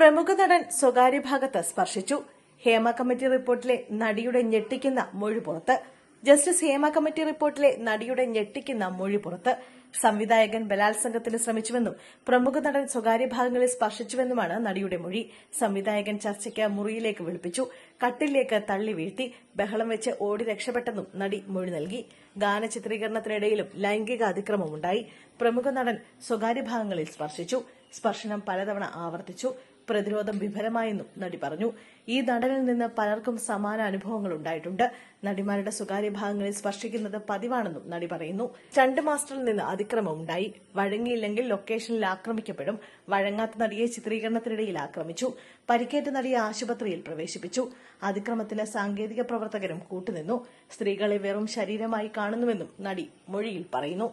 പ്രമുഖ നടൻ സ്വകാര്യ ഭാഗത്ത് സ്പർശിച്ചു. ഹേമ കമ്മിറ്റി റിപ്പോർട്ടിലെ നടിയുടെ ഞെട്ടിക്കുന്ന മൊഴി പുറത്ത്. ജസ്റ്റിസ് ഹേമ കമ്മിറ്റി റിപ്പോർട്ടിലെ നടിയുടെ ഞെട്ടിക്കുന്ന മൊഴി പുറത്ത്. സംവിധായകൻ ബലാത്സംഗത്തിന് ശ്രമിച്ചുവെന്നും പ്രമുഖ നടൻ സ്വകാര്യ ഭാഗങ്ങളിൽ സ്പർശിച്ചുവെന്നുമാണ് നടിയുടെ മൊഴി. സംവിധായകൻ ചർച്ചയ്ക്ക് മുറിയിലേക്ക് വിളിപ്പിച്ചു, കട്ടിലേക്ക് തള്ളി വീഴ്ത്തി, ബഹളം വെച്ച് ഓടി രക്ഷപ്പെട്ടെന്നും നടി മൊഴി നൽകി. ഗാന ചിത്രീകരണത്തിനിടയിലും ലൈംഗിക അതിക്രമമുണ്ടായി. പ്രമുഖ നടൻ സ്വകാര്യ ഭാഗങ്ങളിൽ സ്പർശിച്ചു. സ്പർശനം പലതവണ ആവർത്തിച്ചു. പ്രതിരോധം വിഫലമായെന്നും നടി പറഞ്ഞു. ഈ നടനിൽ നിന്ന് പലർക്കും സമാന അനുഭവങ്ങൾ ഉണ്ടായിട്ടുണ്ട്. നടിമാരുടെ സ്വകാര്യ ഭാഗങ്ങളിൽ സ്പർശിക്കുന്നത് പതിവാണെന്നും നടി പറയുന്നു. സ്റ്റണ്ട് മാസ്റ്ററിൽ നിന്ന് അതിക്രമമുണ്ടായി. വഴങ്ങിയില്ലെങ്കിൽ ലൊക്കേഷനിൽ ആക്രമിക്കപ്പെടും. വഴങ്ങാത്ത നടിയെ ചിത്രീകരണത്തിനിടയിൽ ആക്രമിച്ചു. പരിക്കേറ്റ നടിയെ ആശുപത്രിയിൽ പ്രവേശിപ്പിച്ചു. അതിക്രമത്തിന് സാങ്കേതിക പ്രവർത്തകരും കൂട്ടുനിന്നു. സ്ത്രീകളെ വെറും ശരീരമായി കാണുന്നുവെന്നും നടി മൊഴിയിൽ പറയുന്നു.